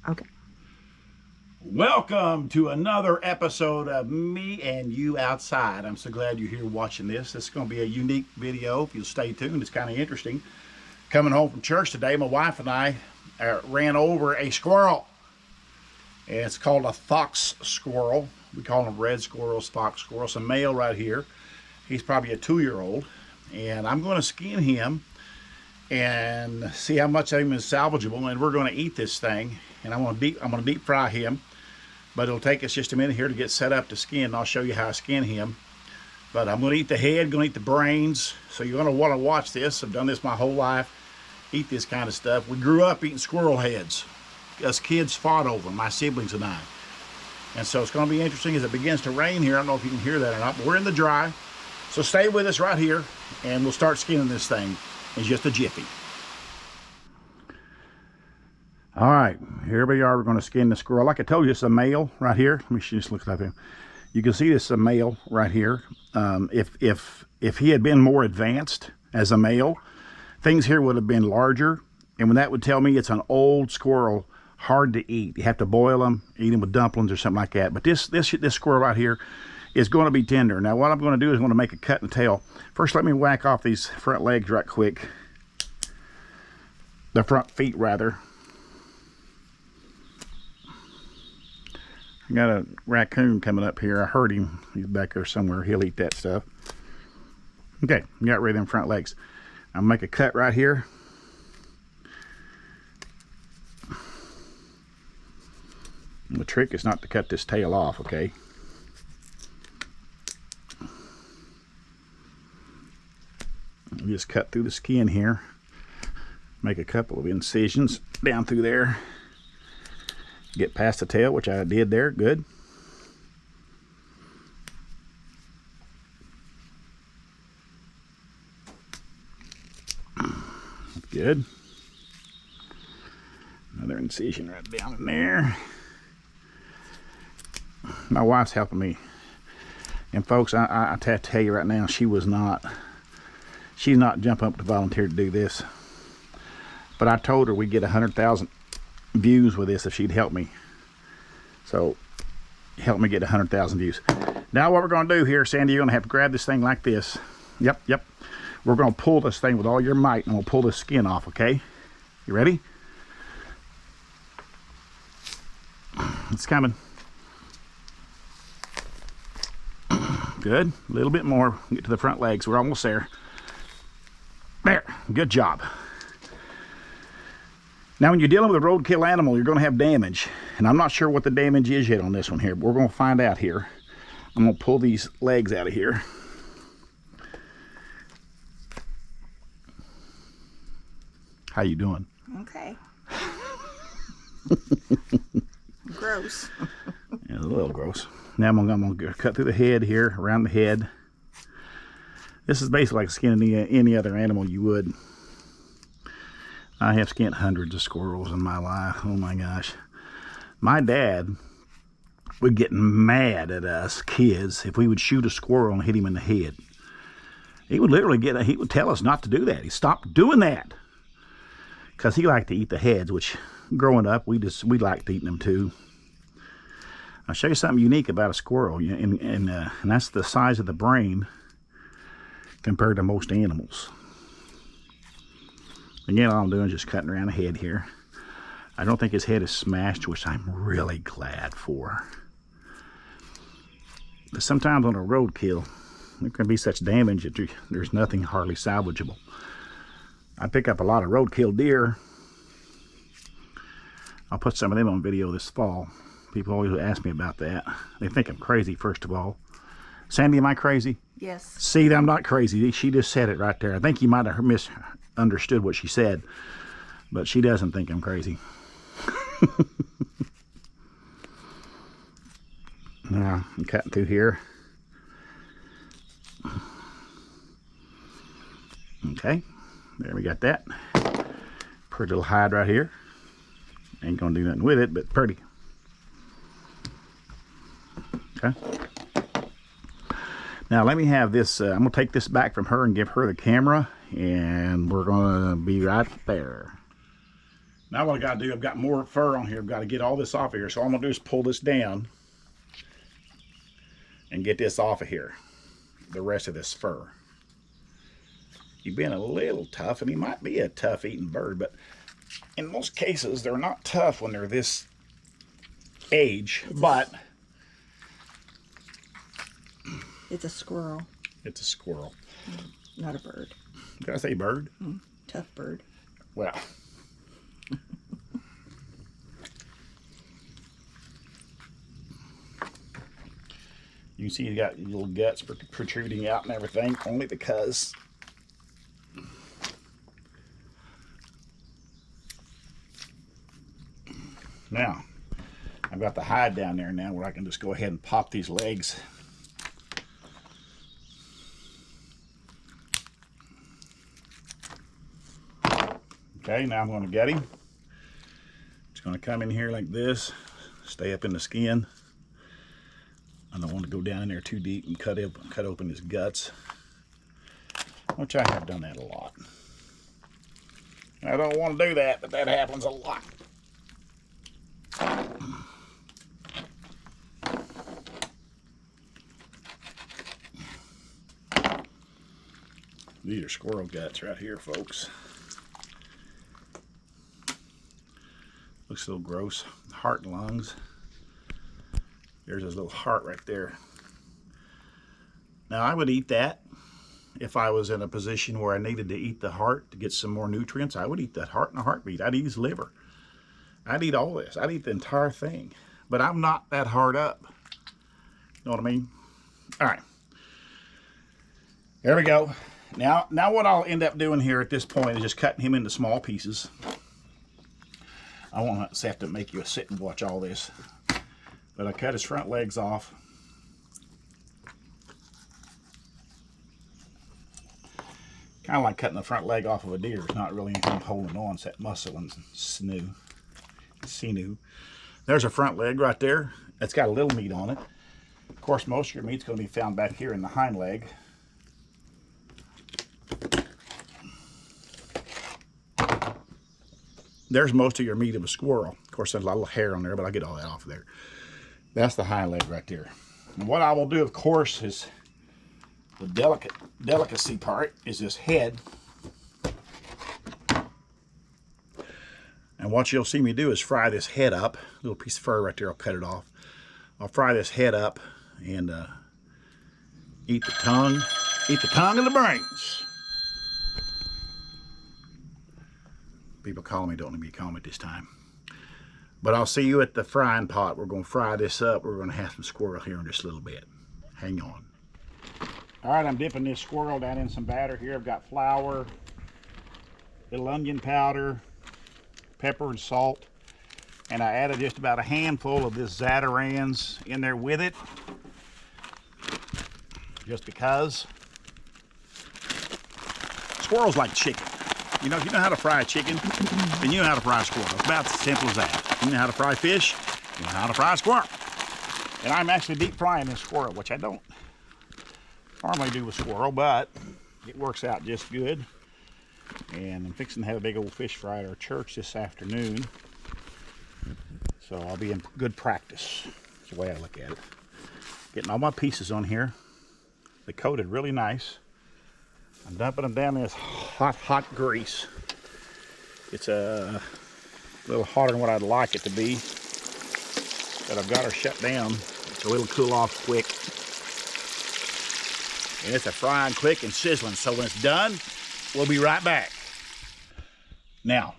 Okay. Welcome to another episode of Me and You Outside. I'm so glad you're here watching this. This is going to be a unique video. If you'll stay tuned, it's kind of interesting. Coming home from church today, my wife and I ran over a squirrel. And it's called a fox squirrel. We call them red squirrels, fox squirrels. A male right here. He's probably a 2-year-old. And I'm going to skin him and see how much of him is salvageable. And we're going to eat this thing. And I'm going to deep fry him. But it'll take us just a minute here to get set up to skin, and I'll show you how I skin him. But I'm going to eat the head, going to eat the brains, so you're going to want to watch this. I've done this my whole life, eat this kind of stuff. We grew up eating squirrel heads. Us kids fought over them, my siblings and I. And so it's going to be interesting as it begins to rain here. I don't know if you can hear that or not, but we're in the dry. So stay with us right here, and we'll start skinning this thing in just a jiffy. All right, here we are. We're going to skin the squirrel. Like I told you, it's a male right here. Let me just look at him. You can see this is a male right here. If he had been more advanced as a male, things here would have been larger. And when that would tell me it's an old squirrel, hard to eat. You have to boil them, eat them with dumplings or something like that. But this squirrel right here is going to be tender. Now what I'm going to do is I'm going to make a cut in the tail. First, let me whack off these front legs right quick. The front feet rather. I got a raccoon coming up here. I heard him. He's back there somewhere. He'll eat that stuff. Okay, got rid of them front legs. I'll make a cut right here. The trick is not to cut this tail off, okay? I'll just cut through the skin here. Make a couple of incisions down through there. Get past the tail, which I did there. Good. Good. Another incision right down in there. My wife's helping me. And folks, I tell you right now, she's not jumping up to volunteer to do this. But I told her we'd get 100,000 views with this if she'd help me. So help me get 100,000 views. Now what we're going to do here, Sandy, you're going to have to grab this thing like this. Yep. We're going to pull this thing with all your might, and we'll pull the skin off, okay? You ready? It's coming. Good. A little bit more. Get to the front legs. We're almost there. There. Good job. Now, when you're dealing with a roadkill animal, you're going to have damage. And I'm not sure what the damage is yet on this one here, but we're going to find out here. I'm going to pull these legs out of here. How you doing? Okay. Gross. Yeah, a little gross. Now I'm going to cut through the head here, around the head. This is basically like skinning any other animal you would. I have skinned hundreds of squirrels in my life. Oh my gosh. My dad would get mad at us kids if we would shoot a squirrel and hit him in the head. He would literally he would tell us not to do that. He stopped doing that. Because he liked to eat the heads, which growing up, we liked eating them too. I'll show you something unique about a squirrel, and that's the size of the brain compared to most animals. Again, all I'm doing is just cutting around the head here. I don't think his head is smashed, which I'm really glad for. But sometimes on a roadkill, there can be such damage that there's nothing hardly salvageable. I pick up a lot of roadkill deer. I'll put some of them on video this fall. People always ask me about that. They think I'm crazy, first of all. Sandy, am I crazy? Yes. See, I'm not crazy. She just said it right there. I think you might have misunderstood what she said, but she doesn't think I'm crazy. Now, I'm cutting through here. Okay, there we got that. Pretty little hide right here. Ain't gonna do nothing with it, but pretty. Okay. Now let me have this, I'm gonna take this back from her and give her the camera, and we're gonna be right there. Now what I got to do, I've got more fur on here. I've got to get all this off of here. So all I'm going to do is pull this down and get this off of here. The rest of this fur. He's been a little tough, and he might be a tough eating bird, but in most cases, they're not tough when they're this age, but it's a squirrel. It's a squirrel. Not a bird. Did I say bird? Tough bird. Well, you can see he's got little guts protruding out and everything, only because now I've got the hide down there now where I can just go ahead and pop these legs. Okay, now I'm going to get him. Just going to come in here like this, stay up in the skin. I don't want to go down in there too deep and cut open his guts, which I have done that a lot. I don't want to do that, but that happens a lot. These are squirrel guts right here, folks. Looks a little gross. Heart and lungs. There's his little heart right there. Now I would eat that if I was in a position where I needed to eat the heart to get some more nutrients. I would eat that heart in a heartbeat. I'd eat his liver. I'd eat all this. I'd eat the entire thing. But I'm not that hard up. Know what I mean? All right. There we go. Now what I'll end up doing here at this point is just cutting him into small pieces. I won't have to make you sit and watch all this. But I cut his front legs off. Kind of like cutting the front leg off of a deer. It's not really anything holding on. It's that muscle and sinew. There's a front leg right there. It's got a little meat on it. Of course, most of your meat's going to be found back here in the hind leg. There's most of your meat of a squirrel. Of course, there's a little hair on there, but I'll get all that off of there. That's the hind leg right there. And what I will do, of course, is the delicacy part is this head. And what you'll see me do is fry this head up. A little piece of fur right there, I'll cut it off. I'll fry this head up and eat the tongue and the brains. People calling me, don't let me call me at this time. But I'll see you at the frying pot. We're going to fry this up. We're going to have some squirrel here in just a little bit. Hang on. All right, I'm dipping this squirrel down in some batter here. I've got flour, little onion powder, pepper and salt. And I added just about a handful of this Zatarans in there with it. Just because. Squirrels like chicken. You know, if you know how to fry a chicken, then you know how to fry a squirrel. It's about as simple as that. If you know how to fry fish, you know how to fry a squirrel. And I'm actually deep frying this squirrel, which I don't normally do with squirrel, but it works out just good. And I'm fixing to have a big old fish fry at our church this afternoon. So I'll be in good practice. That's the way I look at it. Getting all my pieces on here. They coated really nice. I'm dumping them down in this hot grease. It's a little hotter than what I'd like it to be, but I've got her shut down so it'll cool off quick. And it's a frying quick and sizzling, so when it's done, we'll be right back. Now,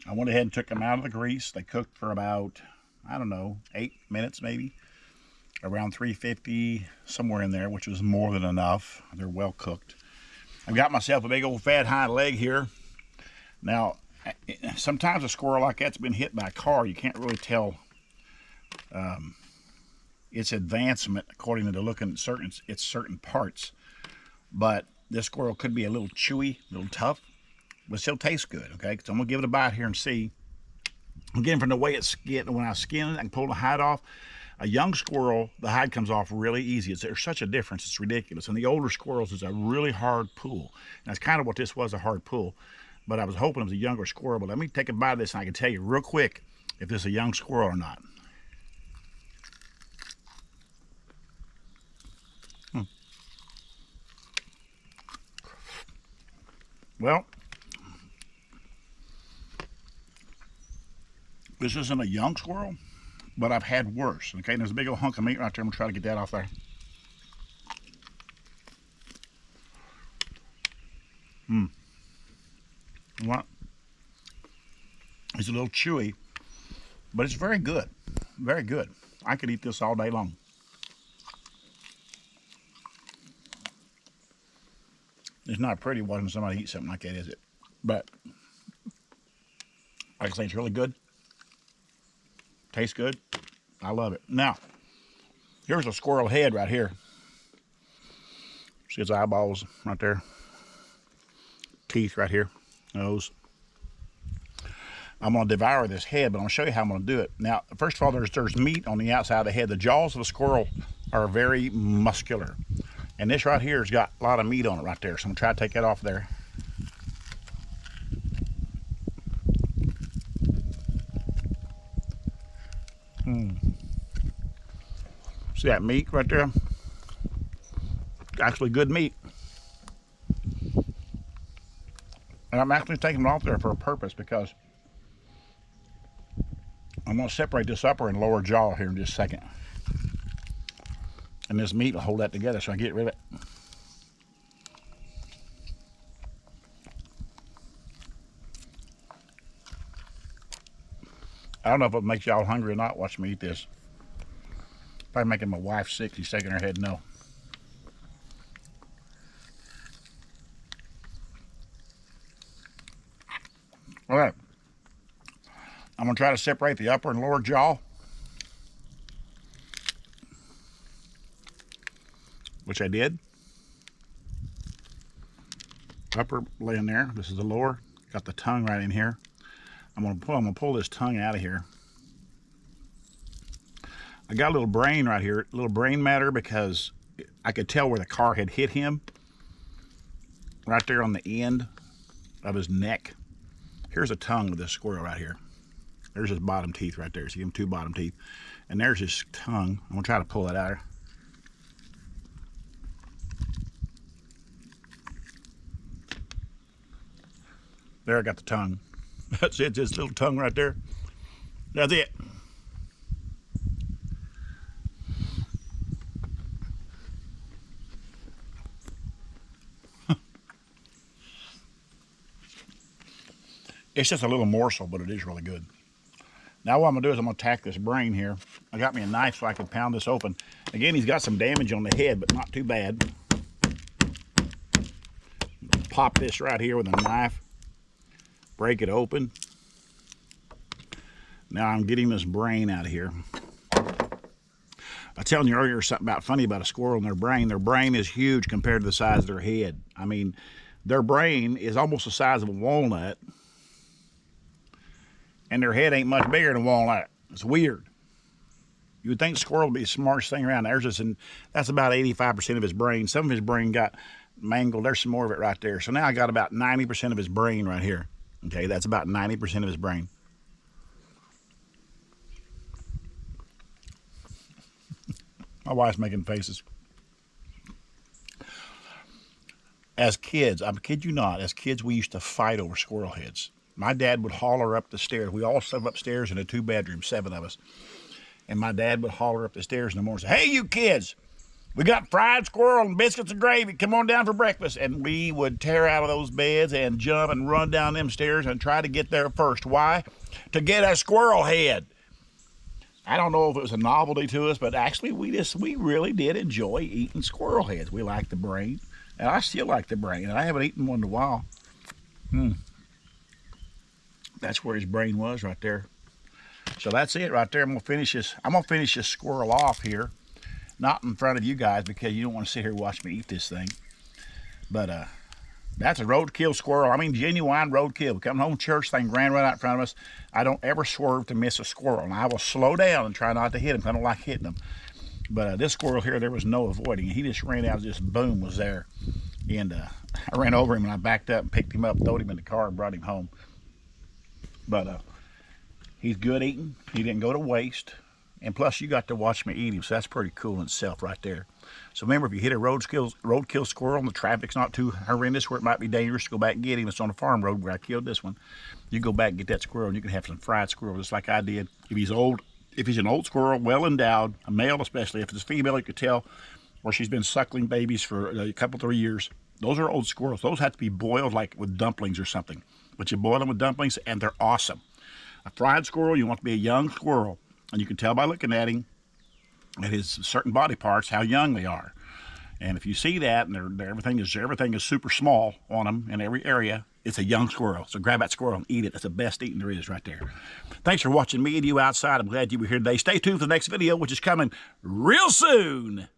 I went ahead and took them out of the grease. They cooked for about, I don't know, 8 minutes maybe, around 350, somewhere in there, which was more than enough. They're well cooked. I've got myself a big old fat hind leg here. Now, sometimes a squirrel like that's been hit by a car, you can't really tell its advancement according to looking at its certain parts. But this squirrel could be a little chewy, a little tough, but still tastes good, okay? So I'm gonna give it a bite here and see. Again, from the way it's skinned, when I skin it, I can pull the hide off. A young squirrel, the hide comes off really easy. There's such a difference, it's ridiculous. And the older squirrels is a really hard pull. And that's kind of what this was, a hard pull. but I was hoping it was a younger squirrel. But let me take a bite of this and I can tell you real quick if this is a young squirrel or not. Well, this isn't a young squirrel, but I've had worse. Okay, and there's a big old hunk of meat right there. I'm gonna try to get that off there. What? It's a little chewy, but it's very good. Very good. I could eat this all day long. It's not pretty watching somebody eat something like that, is it? But like I say, it's really good. Tastes good. I love it. Now, here's a squirrel head right here. See its eyeballs right there. Teeth right here. Nose. I'm going to devour this head, but I'm going to show you how I'm going to do it. Now, first of all, there's meat on the outside of the head. The jaws of a squirrel are very muscular. And this right here has got a lot of meat on it right there. So I'm going to try to take that off there. See that meat right there? Actually good meat. And I'm actually taking it off there for a purpose because I'm going to separate this upper and lower jaw here in just a second. And this meat will hold that together so I get rid of it. I don't know if it makes y'all hungry or not watching me eat this. Probably making my wife sick. She's shaking her head no. All right. I'm going to try to separate the upper and lower jaw, which I did. Upper laying there. This is the lower. Got the tongue right in here. I'm gonna pull this tongue out of here. I got a little brain right here, a little brain matter, because I could tell where the car had hit him. Right there on the end of his neck. Here's a tongue of this squirrel right here. There's his bottom teeth right there. See him, two bottom teeth. And there's his tongue. I'm gonna try to pull that out. There, I got the tongue. That's it, this little tongue right there. That's it. It's just a little morsel, but it is really good. Now what I'm gonna do is I'm gonna attack this brain here. I got me a knife so I can pound this open. Again, he's got some damage on the head, but not too bad. Pop this right here with a knife. Break it open. Now I'm getting this brain out of here. I was telling you earlier something funny about a squirrel and their brain. Their brain is huge compared to the size of their head. I mean, their brain is almost the size of a walnut, and their head ain't much bigger than a walnut. It's weird. You would think squirrel would be the smartest thing around. That's about 85% of his brain. Some of his brain got mangled. There's some more of it right there. So now I got about 90% of his brain right here. Okay, that's about 90% of his brain. My wife's making faces. As kids, I kid you not, as kids we used to fight over squirrel heads. My dad would holler up the stairs. We all lived upstairs in a 2-bedroom, 7 of us. And my dad would holler up the stairs in the morning and say, "Hey, you kids, we got fried squirrel and biscuits and gravy. Come on down for breakfast." And we would tear out of those beds and jump and run down them stairs and try to get there first. Why? To get a squirrel head. I don't know if it was a novelty to us, but actually we really did enjoy eating squirrel heads. We liked the brain, and I still like the brain, and I haven't eaten one in a while. That's where his brain was right there. So that's it right there. I'm gonna finish this squirrel off here. Not in front of you guys because you don't want to sit here and watch me eat this thing. But that's a roadkill squirrel. I mean, genuine roadkill. We come home from church, thing ran right out in front of us. I don't ever swerve to miss a squirrel. And I will slow down and try not to hit him. I don't like hitting them. But this squirrel here, there was no avoiding. He just ran out, just boom, was there. And I ran over him and I backed up and picked him up, throwed him in the car, and brought him home. But he's good eating. He didn't go to waste. And plus, you got to watch me eat him, so that's pretty cool in itself right there. So remember, if you hit a roadkill squirrel and the traffic's not too horrendous where it might be dangerous to go back and get him, it's on a farm road where I killed this one, you go back and get that squirrel and you can have some fried squirrel just like I did. If he's an old squirrel, well endowed, a male especially, if it's a female, you could tell where she's been suckling babies for a couple, 3 years. Those are old squirrels. Those have to be boiled like with dumplings or something. But you boil them with dumplings and they're awesome. A fried squirrel, you want to be a young squirrel. And you can tell by looking at him, at his certain body parts, how young they are. And if you see that, and everything is super small on them in every area, it's a young squirrel. So grab that squirrel and eat it. That's the best eating there is right there. Thanks for watching me and you outside. I'm glad you were here today. Stay tuned for the next video, which is coming real soon.